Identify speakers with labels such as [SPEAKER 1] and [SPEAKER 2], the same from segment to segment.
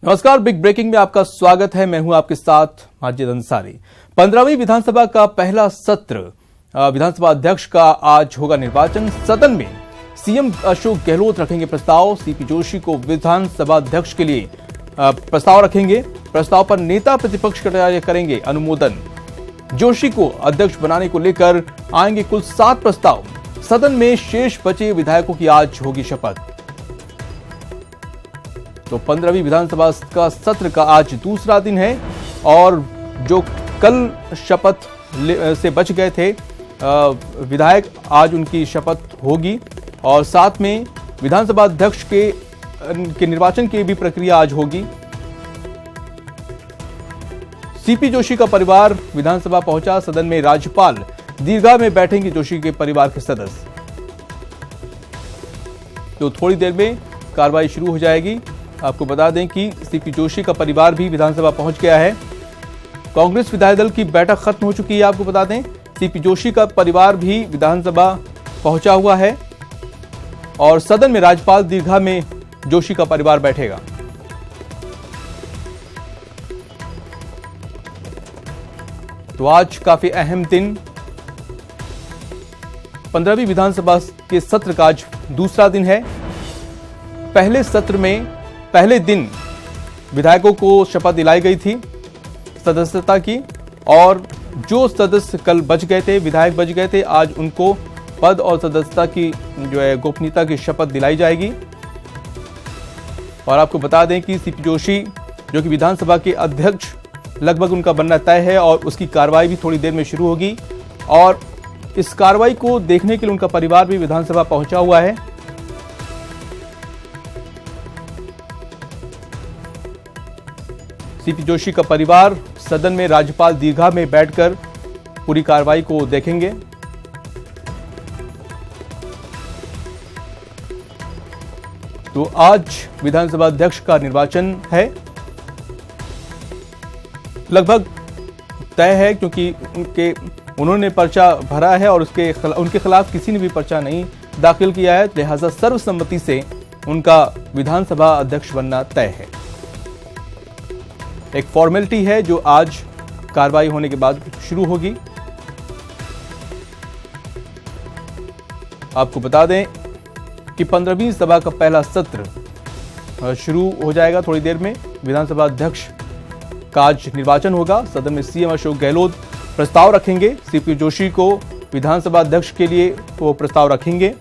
[SPEAKER 1] नमस्कार, big breaking में आपका स्वागत है। मैं हूं आपके साथ माजिद अंसारी। 15वीं विधानसभा का पहला सत्र विधानसभा अध्यक्ष का आज होगा निर्वाचन। सदन में सीएम अशोक गहलोत रखेंगे प्रस्ताव। सीपी जोशी को विधानसभा अध्यक्ष के लिए प्रस्ताव रखेंगे। प्रस्ताव पर नेता प्रतिपक्ष करेंगे अनुमोदन। जोशी को अध्यक्ष बनाने को लेकर आएंगे कुल 7 प्रस्ताव। सदन में शेष बचे विधायकों की आज होगी शपथ। तो 15वीं विधानसभा का सत्र का आज दूसरा दिन है और जो कल शपथ से बच गए थे विधायक, आज उनकी शपथ होगी और साथ में विधानसभा अध्यक्ष के निर्वाचन की भी प्रक्रिया आज होगी। सीपी जोशी का परिवार विधानसभा पहुंचा। सदन में राज्यपाल दीर्घा में बैठेंगे जोशी के परिवार के सदस्य। तो थोड़ी देर में कार्रवाई शुरू हो जाएगी। आपको बता दें कि सीपी जोशी का परिवार भी विधानसभा पहुंच गया है। कांग्रेस विधायक दल की बैठक खत्म हो चुकी है। आपको बता दें सीपी जोशी का परिवार भी विधानसभा पहुंचा हुआ है और सदन में राज्यपाल दीर्घा में जोशी का परिवार बैठेगा। तो आज काफी अहम दिन, 15वीं विधानसभा के सत्र का आज दूसरा दिन है। पहले सत्र में पहले दिन विधायकों को शपथ दिलाई गई थी सदस्यता की और जो सदस्य कल बच गए थे, विधायक बच गए थे, आज उनको पद और सदस्यता की जो है गोपनीयता की शपथ दिलाई जाएगी। और आपको बता दें कि सीपी जोशी जो कि विधानसभा के अध्यक्ष लगभग उनका बनना तय है और उसकी कार्रवाई भी थोड़ी देर में शुरू होगी और इस कार्रवाई को देखने के लिए उनका परिवार भी विधानसभा पहुंचा हुआ है। सीपी जोशी का परिवार सदन में राज्यपाल दीर्घा में बैठकर पूरी कार्रवाई को देखेंगे। तो आज विधानसभा अध्यक्ष का निर्वाचन है, लगभग तय है क्योंकि उन्होंने पर्चा भरा है और उनके खिलाफ किसी ने भी पर्चा नहीं दाखिल किया है। लिहाजा सर्वसम्मति से उनका विधानसभा अध्यक्ष बनना तय है। एक फॉर्मेलिटी है जो आज कार्रवाई होने के बाद शुरू होगी। आपको बता दें कि 15वीं सभा का पहला सत्र शुरू हो जाएगा थोड़ी देर में। विधानसभा अध्यक्ष का आज निर्वाचन होगा। सदन में सीएम अशोक गहलोत प्रस्ताव रखेंगे। सीपी जोशी को विधानसभा अध्यक्ष के लिए वो प्रस्ताव रखेंगे।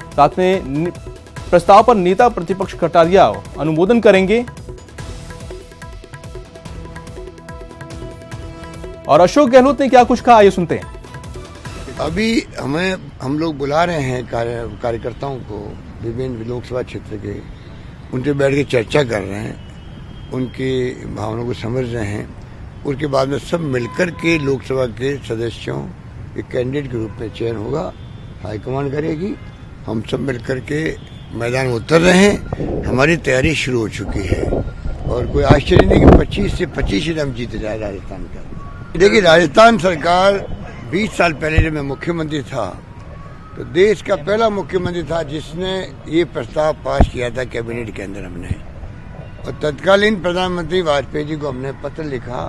[SPEAKER 1] साथ में प्रस्ताव पर नेता प्रतिपक्ष कटारिया अनुमोदन करेंगे और अशोक गहलोत ने क्या कुछ कहा, ये सुनते हैं।
[SPEAKER 2] अभी हम लोग बुला रहे हैं कार्यकर्ताओं को विभिन्न लोकसभा क्षेत्र के, उनसे बैठ के चर्चा कर रहे हैं, उनकी भावनाओं को समझ रहे हैं। उसके बाद में सब मिलकर के लोकसभा के सदस्यों के कैंडिडेट के रूप में चयन होगा। हाईकमान करेगी। हम सब मिलकर के मैदान में उतर रहे हैं। हमारी तैयारी शुरू हो चुकी है और कोई आश्चर्य नहीं कि 25 से 25 सीट हम जीत जाए राजस्थान का। देखिए, राजस्थान सरकार 20 साल पहले जब मैं मुख्यमंत्री था तो देश का पहला मुख्यमंत्री था जिसने ये प्रस्ताव पास किया था कैबिनेट के अंदर हमने। और तत्कालीन प्रधानमंत्री वाजपेयी जी को हमने पत्र लिखा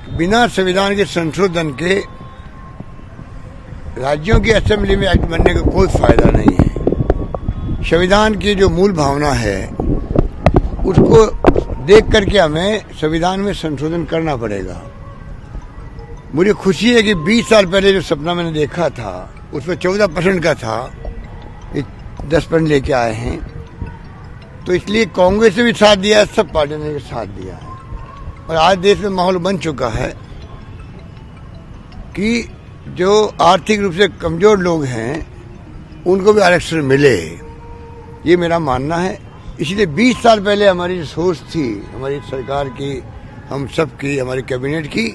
[SPEAKER 2] कि बिना संविधान के संशोधन के राज्यों की असेंबली में एक्ट बनने का कोई फायदा नहीं है। संविधान की जो मूल भावना है उसको देख करके हमें संविधान में संशोधन करना पड़ेगा। मुझे खुशी है कि 20 साल पहले जो सपना मैंने देखा था उसमें 14% का था, 10% लेके आए हैं। तो इसलिए कांग्रेस ने भी साथ दिया, सब पार्टियों ने भी साथ दिया है और आज देश में माहौल बन चुका है कि जो आर्थिक रूप से कमजोर लोग हैं उनको भी आरक्षण मिले, ये मेरा मानना है। इसलिए 20 साल पहले हमारी जो सोच थी, हमारी सरकार की, हम सब की, हमारी कैबिनेट की,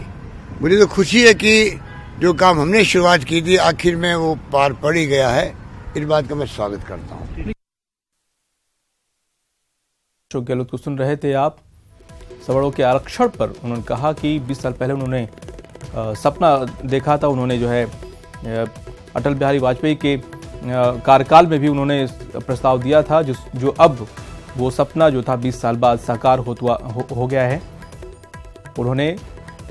[SPEAKER 2] मुझे तो खुशी है कि जो काम हमने शुरुआत की थी आखिर में वो पार पड़ ही गया है। इस बात का मैं स्वागत करता हूँ।
[SPEAKER 1] अशोक गहलोत को सुन रहे थे आप। सवर्णों के आरक्षण पर उन्होंने कहा कि 20 साल पहले उन्होंने सपना देखा था। उन्होंने जो है अटल बिहारी वाजपेयी के कार्यकाल में भी उन्होंने प्रस्ताव दिया था जो अब वो सपना जो था 20 साल बाद साकार हो गया है। उन्होंने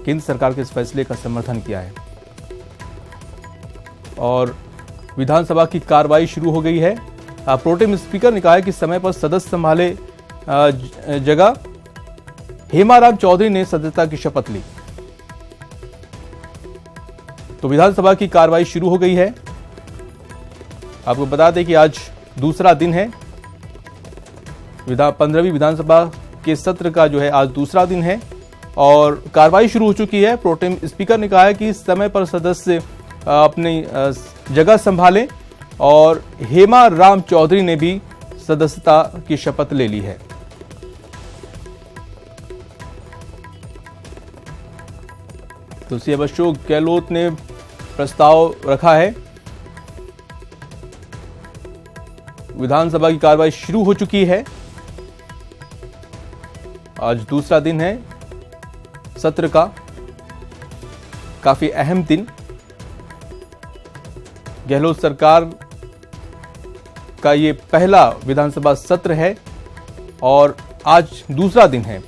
[SPEAKER 1] केंद्र सरकार के इस फैसले का समर्थन किया है और विधानसभा की कार्रवाई शुरू हो गई है। प्रोटेम स्पीकर ने कहा है कि समय पर सदस्य संभाले जगह हेमाराम चौधरी ने सदस्यता की शपथ ली। तो विधानसभा की कार्रवाई शुरू हो गई है। आपको बता दें कि आज दूसरा दिन है 15वीं विधानसभा के सत्र का जो है आज दूसरा दिन है और कार्रवाई शुरू हो चुकी है। प्रोटेम स्पीकर ने कहा है कि समय पर सदस्य अपनी जगह संभालें और हेमाराम चौधरी ने भी सदस्यता की शपथ ले ली है। तो सीएम अशोक गहलोत ने प्रस्ताव रखा है। विधानसभा की कार्रवाई शुरू हो चुकी है। आज दूसरा दिन है सत्र का, काफी अहम दिन। गहलोत सरकार का ये पहला विधानसभा सत्र है और आज दूसरा दिन है।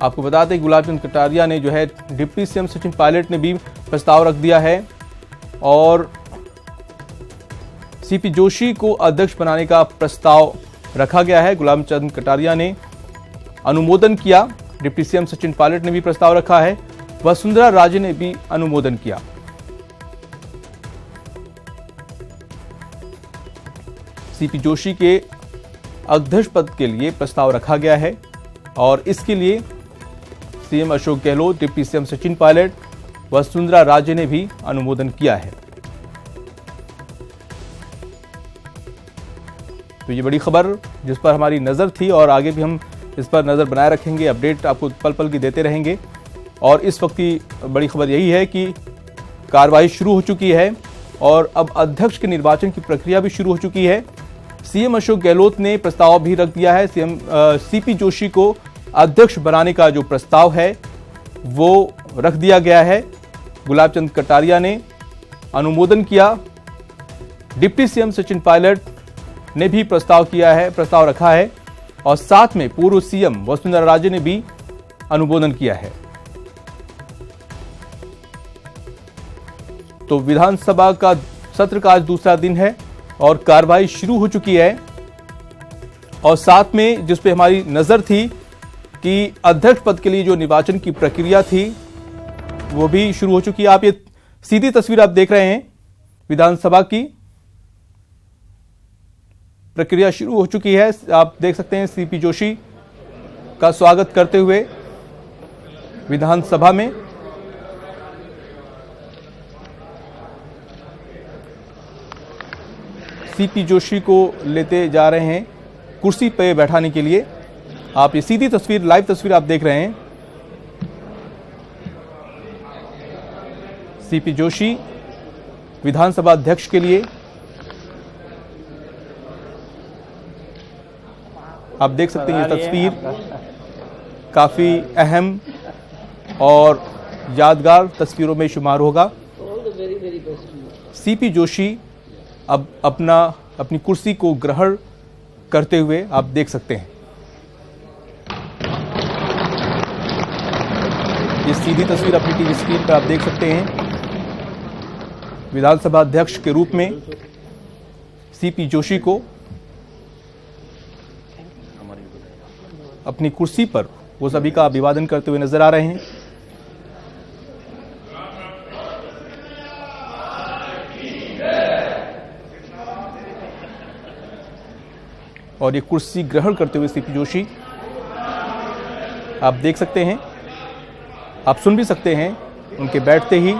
[SPEAKER 1] आपको बता दें गुलाब चंद कटारिया ने जो है डिप्टी सीएम सचिन पायलट ने भी प्रस्ताव रख दिया है और सीपी जोशी को अध्यक्ष बनाने का प्रस्ताव रखा गया है। गुलाब चंद कटारिया ने अनुमोदन किया, डिप्टी सीएम सचिन पायलट ने भी प्रस्ताव रखा है, वसुंधरा राजे ने भी अनुमोदन किया। सीपी जोशी के अध्यक्ष पद के लिए प्रस्ताव रखा गया है और इसके लिए CM Ashok Gehlot, deputy CM Sachin Pilot, Vasundhara Raje ने भी अनुमोदन किया है। तो ये बड़ी खबर जिस पर हमारी नजर थी और आगे भी हम इस पर नजर बनाए रखेंगे, अपडेट आपको पल पल की देते रहेंगे। और इस वक्त की बड़ी खबर यही है कि कार्रवाई शुरू हो चुकी है और अब अध्यक्ष के निर्वाचन की प्रक्रिया भी शुरू हो चुकी है। सीएम अशोक गहलोत ने प्रस्ताव भी रख दिया है। सीपी जोशी को अध्यक्ष बनाने का जो प्रस्ताव है वो रख दिया गया है। गुलाब चंद कटारिया ने अनुमोदन किया, डिप्टी सीएम सचिन पायलट ने भी प्रस्ताव रखा है और साथ में पूर्व सीएम वसुंधरा राजे ने भी अनुमोदन किया है। तो विधानसभा का सत्र का आज दूसरा दिन है और कार्रवाई शुरू हो चुकी है और साथ में जिस पे हमारी नजर थी कि अध्यक्ष पद के लिए जो निर्वाचन की प्रक्रिया थी वो भी शुरू हो चुकी है। आप ये सीधी तस्वीर आप देख रहे हैं, विधानसभा की प्रक्रिया शुरू हो चुकी है। आप देख सकते हैं सीपी जोशी का स्वागत करते हुए विधानसभा में। सीपी जोशी को लेते जा रहे हैं कुर्सी पे बैठाने के लिए। आप ये सीधी तस्वीर, लाइव तस्वीर आप देख रहे हैं। सीपी जोशी विधानसभा अध्यक्ष के लिए आप देख सकते हैं ये तस्वीर काफी अहम और यादगार तस्वीरों में शुमार होगा। सीपी जोशी अब अपनी कुर्सी को ग्रहण करते हुए आप देख सकते हैं। ये सीधी तस्वीर अपनी टीवी स्क्रीन पर आप देख सकते हैं। विधानसभा अध्यक्ष के रूप में सीपी जोशी को अपनी कुर्सी पर वो सभी का अभिवादन करते हुए नजर आ रहे हैं। और ये कुर्सी ग्रहण करते हुए सीपी जोशी आप देख सकते हैं, आप सुन भी सकते हैं, उनके बैठते ही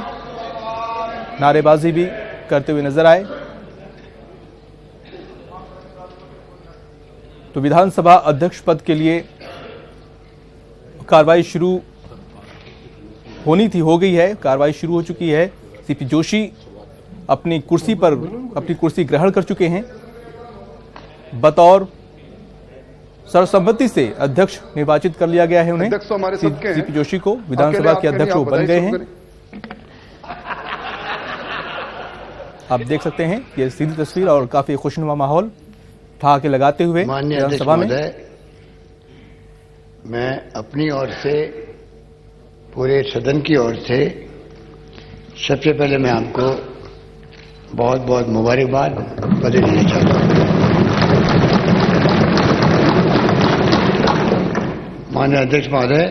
[SPEAKER 1] नारेबाजी भी करते हुए नजर आए। तो विधानसभा अध्यक्ष पद के लिए कार्रवाई शुरू होनी थी, हो गई है, कार्रवाई शुरू हो चुकी है। सीपी जोशी अपनी कुर्सी ग्रहण कर चुके हैं। बतौर सर्वसम्मति से अध्यक्ष निर्वाचित कर लिया गया है उन्हें। सीपी जोशी को विधानसभा के अध्यक्ष वो बन गए हैं। आप देख सकते हैं ये सीधी तस्वीर और काफी खुशनुमा माहौल। ठहाके लगाते हुए
[SPEAKER 2] माननीय अध्यक्ष
[SPEAKER 1] विधानसभा में।
[SPEAKER 2] महोदय, मैं अपनी ओर से, पूरे सदन की ओर से सबसे पहले मैं आपको बहुत बहुत मुबारकबाद बधाई देना चाहता हूँ। माननीय अध्यक्ष महोदय,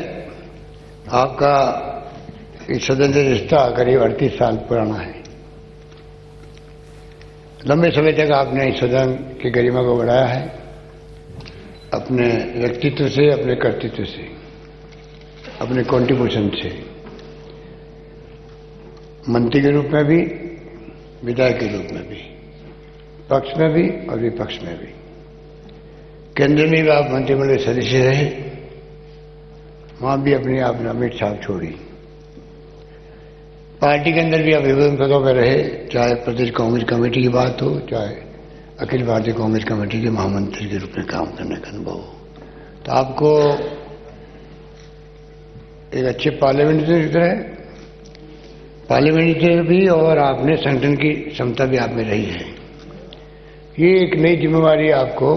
[SPEAKER 2] आपका इस सदन से रिश्ता करीब 38 साल पुराना है। लंबे समय तक आपने इस सदन की गरिमा को बढ़ाया है, अपने व्यक्तित्व से, अपने कर्तृत्व से, अपने कंट्रीब्यूशन से, मंत्री के रूप में भी, विधायक के रूप में भी, पक्ष में भी और विपक्ष में भी। केंद्र में भी आप मंत्रिमंडल सदस्य रहे, वहां भी अपनी आपने अमिट छाप छोड़ी। पार्टी के अंदर भी आप विभिन्न पदों पर रहे, चाहे प्रदेश कांग्रेस कमेटी की बात हो, चाहे अखिल भारतीय कांग्रेस कमेटी के महामंत्री के रूप में काम करने का अनुभव हो। तो आपको एक अच्छे पार्लियामेंटेरियन भी और आपने संगठन की क्षमता भी आप में रही है। ये एक नई जिम्मेवारी आपको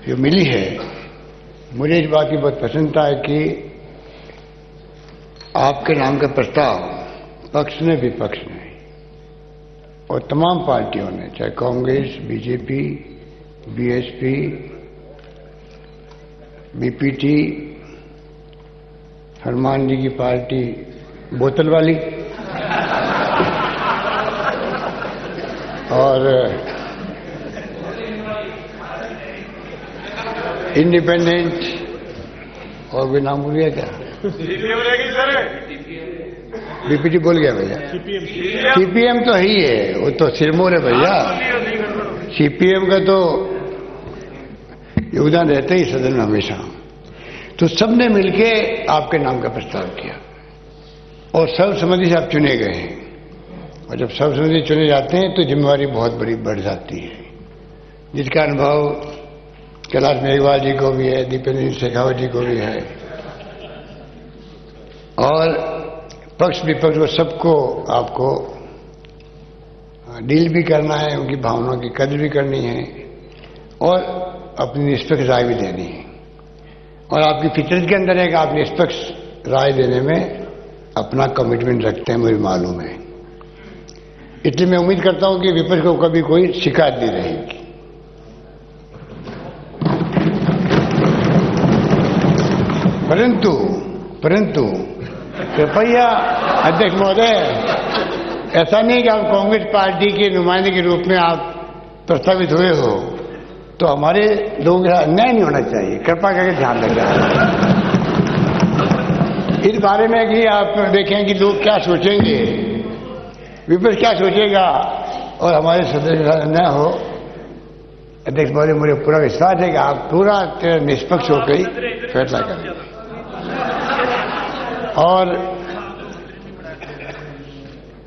[SPEAKER 2] जो मिली है, मुझे इस बात की बहुत प्रसन्नता है कि आपके नाम का प्रस्ताव पक्ष ने, विपक्ष ने और तमाम पार्टियों ने, चाहे Congress, BJP, BSP, BPT, Hanuman ji की पार्टी बोतल वाली और इंडिपेंडेंट, और कोई नाम भूल गया क्या? बीपीटी बोल गया भैया। सीपीएम तो ही है, वो तो सिरमौर है भैया। सीपीएम का तो योगदान रहता ही सदन में हमेशा। तो सबने मिलके आपके नाम का प्रस्ताव किया और सर्वसम्मति से आप चुने गए हैं। और जब सर्वसम्मति चुने जाते हैं तो जिम्मेवारी बहुत बड़ी बढ़ जाती है, जिसका अनुभव कैलाश मेघवाल जी को भी है, दीपेंद्र शेखावत जी को भी है, और पक्ष विपक्ष को सबको आपको डील भी करना है, उनकी भावनाओं की कदर भी करनी है और अपनी निष्पक्ष राय भी देनी है। और आपकी फितरत के अंदर है कि आप निष्पक्ष राय देने में अपना कमिटमेंट रखते हैं, मुझे मालूम है। इसलिए मैं उम्मीद करता हूं कि विपक्ष को कभी कोई शिकायत नहीं रहेगी। परंतु कृपया अध्यक्ष महोदय, ऐसा नहीं कि आप कांग्रेस पार्टी के नुमाइंदे के रूप में आप प्रस्तावित हुए हो तो हमारे लोगों के साथ अन्याय नहीं होना चाहिए। कृपा करके ध्यान रखें इस बारे में कि आप देखें कि लोग क्या सोचेंगे, विपक्ष क्या सोचेगा और हमारे सदस्य के साथ अन्याय हो। अध्यक्ष महोदय, मुझे पूरा विश्वास है कि आप पूरा निष्पक्ष होकर ही फैसला करेंगे और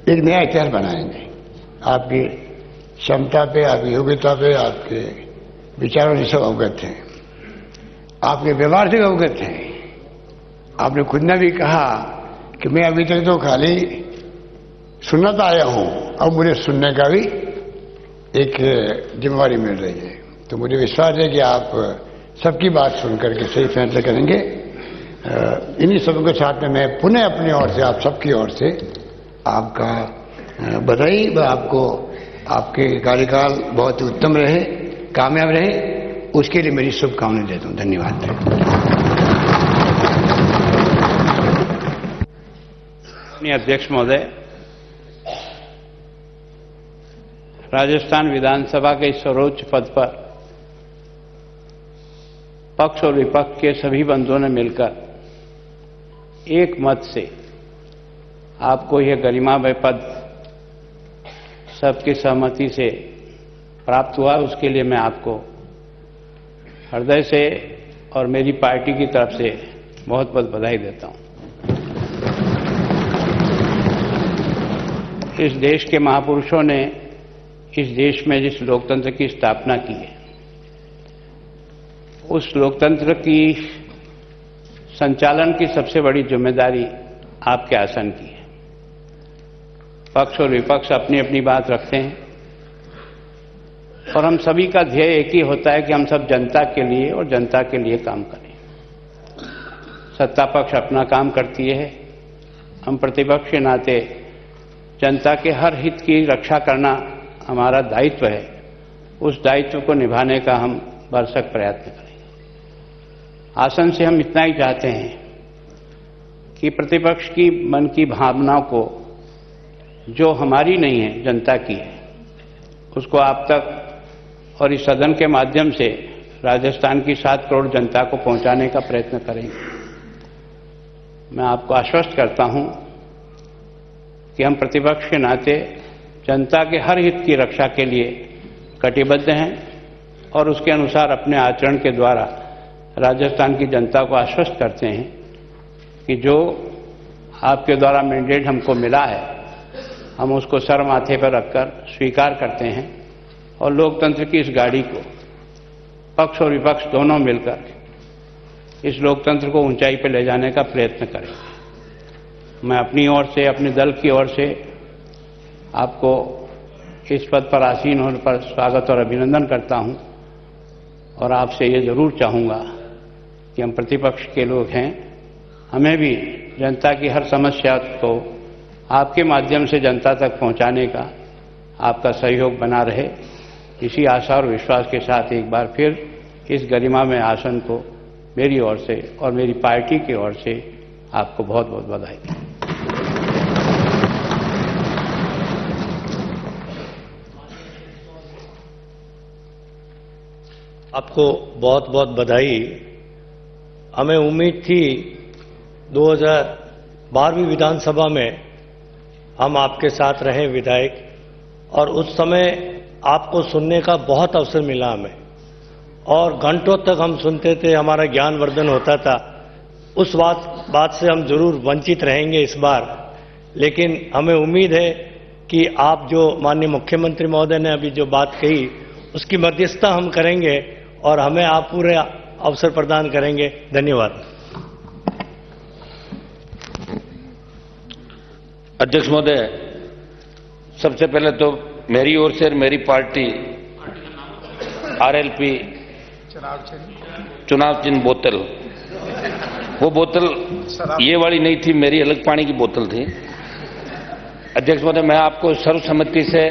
[SPEAKER 2] एक नया इतिहास बनाएंगे। आपकी क्षमता पे, आपकी योग्यता पे, आपके विचारों से सब अवगत हैं, आपके व्यवहार से अवगत हैं। आपने खुद ने भी कहा कि मैं अभी तक तो खाली सुनता आया हूं, अब मुझे सुनने का भी एक जिम्मेवारी मिल रही है। तो मुझे विश्वास है कि आप सबकी बात सुनकर के सही फैसला करेंगे। इन्हीं सबों के साथ में मैं पुनः अपनी ओर से, आप सबकी ओर से आपका बधाई व आपको आपके कार्यकाल बहुत उत्तम रहे, कामयाब रहे, उसके लिए मेरी शुभकामनाएं देता हूं। धन्यवाद।
[SPEAKER 3] अध्यक्ष महोदय, राजस्थान विधानसभा के इस सर्वोच्च पद पर पक्ष और विपक्ष के सभी बंधुओं ने मिलकर एक मत से आपको यह गरिमामय पद सबकी सहमति से प्राप्त हुआ। उसके लिए मैं आपको हृदय से और मेरी पार्टी की तरफ से बहुत बहुत बधाई देता हूं। इस देश के महापुरुषों ने इस देश में जिस लोकतंत्र की स्थापना की है, उस लोकतंत्र की संचालन की सबसे बड़ी जिम्मेदारी आपके आसन की है। पक्ष और विपक्ष अपनी अपनी बात रखते हैं, और हम सभी का ध्येय एक ही होता है कि हम सब जनता के लिए और जनता के लिए काम करें। सत्ता पक्ष अपना काम करती है, हम प्रतिपक्ष के नाते जनता के हर हित की रक्षा करना हमारा दायित्व है। उस दायित्व को निभाने का हम भरसक प्रयत्न करेंगे। आसन से हम इतना ही चाहते हैं कि प्रतिपक्ष की मन की भावनाओं को, जो हमारी नहीं है जनता की है, उसको आप तक और इस सदन के माध्यम से राजस्थान की 7 करोड़ जनता को पहुंचाने का प्रयत्न करेंगे। मैं आपको आश्वस्त करता हूं कि हम प्रतिपक्ष के नाते जनता के हर हित की रक्षा के लिए कटिबद्ध हैं और उसके अनुसार अपने आचरण के द्वारा राजस्थान की जनता को आश्वस्त करते हैं कि जो आपके द्वारा मैंडेट हमको मिला है, हम उसको सर माथे पर रखकर स्वीकार करते हैं और लोकतंत्र की इस गाड़ी को पक्ष और विपक्ष दोनों मिलकर इस लोकतंत्र को ऊंचाई पर ले जाने का प्रयत्न करेंगे। मैं अपनी ओर से, अपने दल की ओर से आपको इस पद पर आसीन होने पर स्वागत और अभिनंदन करता हूं और आपसे ये जरूर चाहूंगा कि हम प्रतिपक्ष के लोग हैं, हमें भी जनता की हर समस्या को आपके माध्यम से जनता तक पहुंचाने का आपका सहयोग बना रहे। इसी आशा और विश्वास के साथ एक बार फिर इस गरिमा में आसन को मेरी ओर से और मेरी पार्टी की ओर से आपको बहुत बहुत बधाई।
[SPEAKER 4] आपको बहुत बहुत बधाई। हमें उम्मीद थी 2012वीं विधानसभा में हम आपके साथ रहे विधायक, और उस समय आपको सुनने का बहुत अवसर मिला हमें, और घंटों तक हम सुनते थे, हमारा ज्ञानवर्धन होता था। उस बात से हम जरूर वंचित रहेंगे इस बार, लेकिन हमें उम्मीद है कि आप जो माननीय मुख्यमंत्री महोदय ने अभी जो बात कही उसकी मध्यस्थता हम करेंगे और हमें आप पूरे अवसर प्रदान करेंगे। धन्यवाद।
[SPEAKER 5] अध्यक्ष महोदय, सबसे पहले तो मेरी ओर से मेरी पार्टी आरएलपी चुनाव चिन्ह बोतल, वो बोतल ये वाली नहीं थी, मेरी अलग पानी की बोतल थी। अध्यक्ष महोदय, मैं आपको सर्वसम्मति से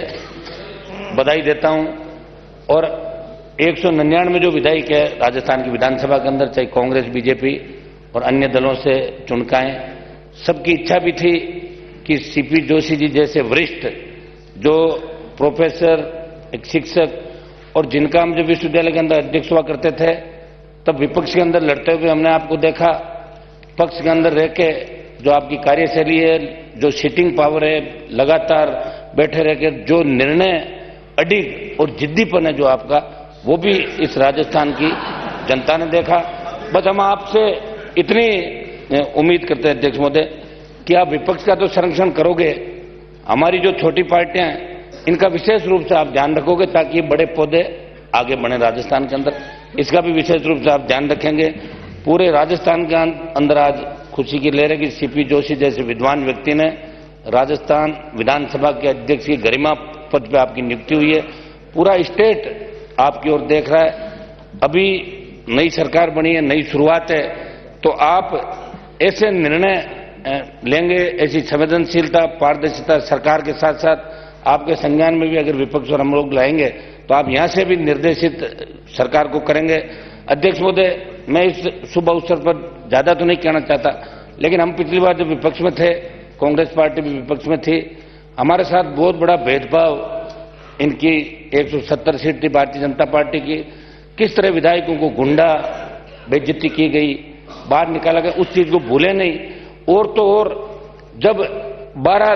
[SPEAKER 5] बधाई देता हूं और 199 जो विधायक है राजस्थान की विधानसभा के अंदर, चाहे कांग्रेस, बीजेपी और अन्य दलों से चुनकाएं, सबकी इच्छा भी थी कि सीपी जोशी जी जैसे वरिष्ठ जो प्रोफेसर, एक शिक्षक, और जिनका हम जब विश्वविद्यालय के अंदर अध्यक्ष हुआ करते थे तब विपक्ष के अंदर लड़ते हुए हमने आपको देखा, पक्ष के अंदर रह के जो आपकी कार्यशैली है, जो सिटिंग पावर है, लगातार बैठे रह के जो निर्णय अडिग और जिद्दीपन है जो आपका, वो भी इस राजस्थान की जनता ने देखा। बस हम आपसे इतनी उम्मीद करते हैं अध्यक्ष महोदय कि आप विपक्ष का तो संरक्षण करोगे, हमारी जो छोटी पार्टियां हैं इनका विशेष रूप से आप ध्यान रखोगे ताकि ये बड़े पौधे आगे बढ़े राजस्थान के अंदर, इसका भी विशेष रूप से आप ध्यान रखेंगे। पूरे राजस्थान के अंदर आज खुशी की लहर है कि सीपी जोशी जैसे विद्वान व्यक्ति ने राजस्थान विधानसभा के अध्यक्ष की गरिमा पद पे आपकी नियुक्ति हुई है। पूरा स्टेट आपकी ओर देख रहा है। अभी नई सरकार बनी है, नई शुरुआत है, तो आप ऐसे निर्णय लेंगे, ऐसी संवेदनशीलता, पारदर्शिता सरकार के साथ साथ आपके संज्ञान में भी अगर विपक्ष और हम लोग लाएंगे तो आप यहां से भी निर्देशित सरकार को करेंगे। अध्यक्ष महोदय, मैं इस शुभ अवसर पर ज्यादा तो नहीं कहना चाहता, लेकिन हम पिछली बार जब विपक्ष में थे, कांग्रेस पार्टी भी विपक्ष में थी, हमारे साथ बहुत बड़ा भेदभाव इनकी 170 सीट थी भारतीय जनता पार्टी की, किस तरह विधायकों को गुंडा बेइज्जती की गई, बाहर निकाला गया, उस चीज को भूले नहीं। और तो और जब 12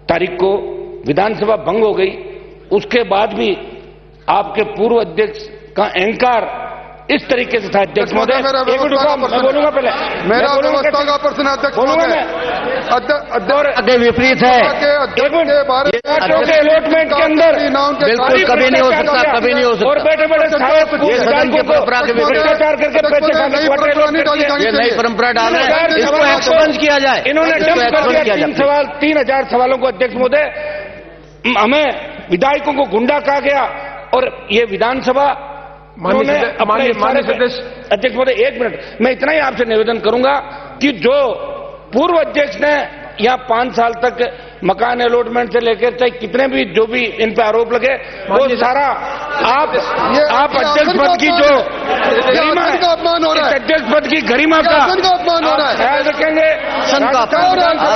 [SPEAKER 5] तारीख को विधानसभा भंग हो गई, उसके बाद भी आपके पूर्व अध्यक्ष का अहंकार इस तरीके से था। अध्यक्ष महोदय, मैं बोलूंगा पहले,
[SPEAKER 6] मेरा व्यवस्था का प्रश्न अध्यक्ष
[SPEAKER 5] बोलूंगा मैं,
[SPEAKER 4] विपरीत है
[SPEAKER 5] अलॉटमेंट के अंदर
[SPEAKER 4] बिल्कुल कभी नहीं हो सकता, कभी नहीं हो सकता।
[SPEAKER 5] और बैठे बैठे भ्रष्टाचार करके
[SPEAKER 4] ये नई परंपरा डाल रहे हैं, इसको एक्सपंज किया जाए।
[SPEAKER 5] इन्होंने 3,000 सवालों को अध्यक्ष महोदय, हमें विधायकों को गुंडा कहा गया, और ये विधानसभा अध्यक्ष महोदय, 1 मिनट, मैं इतना ही आपसे निवेदन करूंगा कि जो पूर्व अध्यक्ष ने यहाँ 5 साल तक मकान अलॉटमेंट से लेकर चाहे कितने भी जो भी इन पे आरोप लगे, वो सारा आप अध्यक्ष पद की जो गरिमा है, अध्यक्ष पद की गरिमा का ख्याल रखेंगे,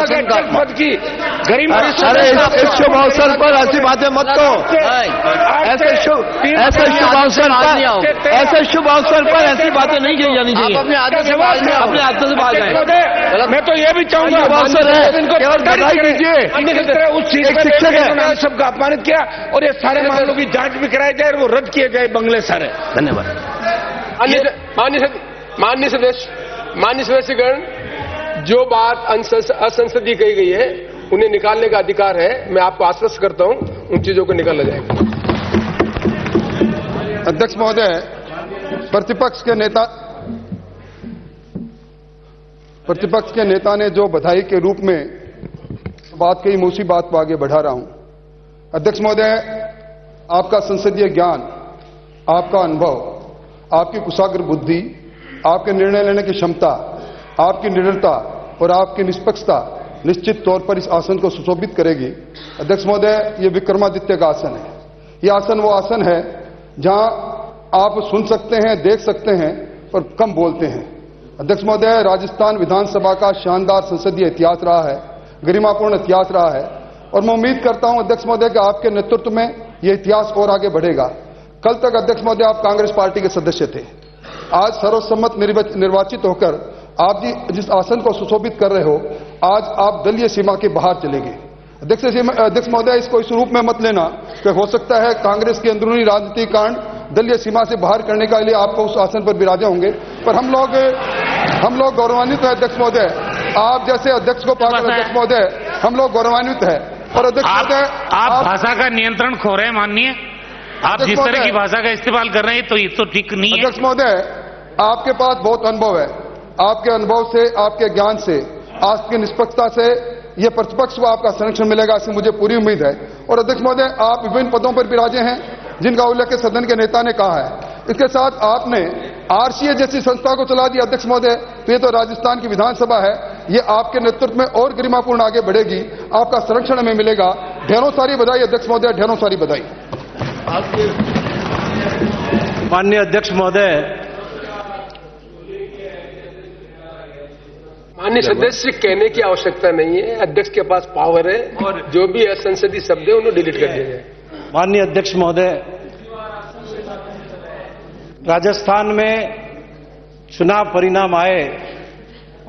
[SPEAKER 5] अध्यक्ष पद की गरिमा।
[SPEAKER 7] अरे इस शुभ अवसर पर ऐसी बातें मत करो, ऐसे शुभ अवसर पर ऐसी बातें नहीं की जानी चाहिए। अपने आदत से बाहर जाए।
[SPEAKER 5] मैं तो ये भी चाहूंगा
[SPEAKER 7] अवसर है, केवल बधाई दीजिए।
[SPEAKER 5] उस चीज में उन्होंने सबको अपमानित किया और ये सारे मामलों की जांच भी कराई जाए और वो रद्द किए जाए बंगले सारे।
[SPEAKER 7] धन्यवाद।
[SPEAKER 8] माननीय सदस्यगण, जो बात असंसदीय कही गई है उन्हें निकालने का अधिकार है। मैं आपको आश्वस्त करता हूं उन चीजों को निकाला जाएगा।
[SPEAKER 6] अध्यक्ष महोदय, प्रतिपक्ष के नेता ने जो बधाई के रूप में बात कही, मैं उसी बात को आगे बढ़ा रहा हूं। अध्यक्ष महोदय, आपका संसदीय ज्ञान, आपका अनुभव, आपकी कुशाग्र बुद्धि, आपके निर्णय लेने की क्षमता, आपकी निडरता और आपकी निष्पक्षता निश्चित तौर पर इस आसन को सुशोभित करेगी। अध्यक्ष महोदय, ये विक्रमादित्य का आसन है। ये आसन वो आसन है जहां आप सुन सकते हैं, देख सकते हैं, पर कम बोलते हैं। अध्यक्ष महोदय, राजस्थान विधानसभा का शानदार संसदीय इतिहास रहा है, गरिमापूर्ण इतिहास रहा है, और मैं उम्मीद करता हूं अध्यक्ष महोदय कि आपके नेतृत्व में यह इतिहास और आगे बढ़ेगा। कल तक अध्यक्ष महोदय आप कांग्रेस पार्टी के सदस्य थे, आज सर्वसम्मत निर्वाचित होकर आप जिस आसन को सुशोभित कर रहे हो, आज आप दलीय सीमा के बाहर चले गए। अध्यक्ष महोदय, इसको इस रूप में मत लेना कि हो सकता है कांग्रेस के अंदरूनी राजनीतिक कांड दलीय सीमा से बाहर करने के लिए आपको उस आसन पर विराजे होंगे, पर हम लोग गौरवान्वित हैं अध्यक्ष महोदय, आप जैसे अध्यक्ष को पाकर अध्यक्ष महोदय हम लोग गौरवान्वित हैं। और अध्यक्ष महोदय,
[SPEAKER 9] आप भाषा का नियंत्रण खो रहे हैं माननीय, आप जिस तरह की भाषा का इस्तेमाल कर रहे हैं तो ये तो ठीक नहीं है।
[SPEAKER 6] अध्यक्ष महोदय, आपके पास बहुत अनुभव है, आपके अनुभव से, आपके ज्ञान से, आपकी निष्पक्षता से ये प्रतिपक्ष को आपका संरक्षण मिलेगा, इसकी मुझे पूरी उम्मीद है। और अध्यक्ष महोदय, आप विभिन्न पदों पर विराजे हैं जिनका उल्लेख सदन के नेता ने कहा है। इसके साथ आपने आरसीए जैसी संस्था को चला दिया अध्यक्ष महोदय, तो ये तो राजस्थान की विधानसभा है, ये आपके नेतृत्व में और गरिमापूर्ण आगे बढ़ेगी, आपका संरक्षण हमें मिलेगा। ढेरों सारी बधाई अध्यक्ष महोदय, ढेरों सारी बधाई।
[SPEAKER 4] माननीय अध्यक्ष महोदय,
[SPEAKER 8] माननीय सदस्य कहने की आवश्यकता नहीं है, अध्यक्ष के पास पावर है और जो भी असंसदीय शब्द है उन्हें डिलीट कर दिया जाए।
[SPEAKER 4] माननीय अध्यक्ष महोदय, राजस्थान में चुनाव परिणाम आए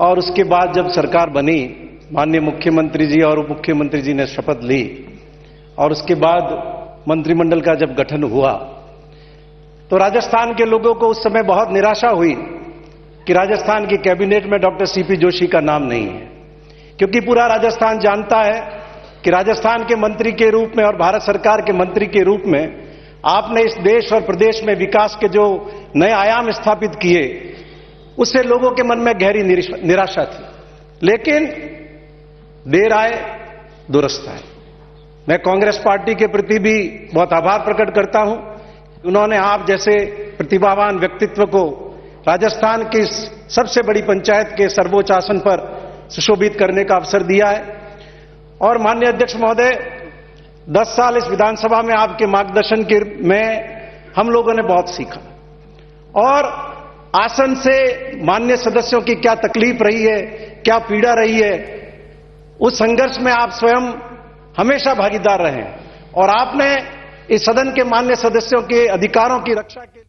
[SPEAKER 4] और उसके बाद जब सरकार बनी, माननीय मुख्यमंत्री जी और उप मुख्यमंत्री जी ने शपथ ली और उसके बाद मंत्रिमंडल का जब गठन हुआ तो राजस्थान के लोगों को उस समय बहुत निराशा हुई कि राजस्थान की कैबिनेट में डॉक्टर सीपी जोशी का नाम नहीं है, क्योंकि पूरा राजस्थान जानता है कि राजस्थान के मंत्री के रूप में और भारत सरकार के मंत्री के रूप में आपने इस देश और प्रदेश में विकास के जो नए आयाम स्थापित किए, उससे लोगों के मन में गहरी निराशा थी। लेकिन देर आए दुरुस्त आए। मैं कांग्रेस पार्टी के प्रति भी बहुत आभार प्रकट करता हूं, उन्होंने आप जैसे प्रतिभावान व्यक्तित्व को राजस्थान की सबसे बड़ी पंचायत के सर्वोच्च आसन पर सुशोभित करने का अवसर दिया है। और माननीय अध्यक्ष महोदय, 10 साल इस विधानसभा में आपके मार्गदर्शन में हम लोगों ने बहुत सीखा और आसन से माननीय सदस्यों की क्या तकलीफ रही है, क्या पीड़ा रही है, उस संघर्ष में आप स्वयं हमेशा भागीदार रहे और आपने इस सदन के माननीय सदस्यों के अधिकारों की रक्षा के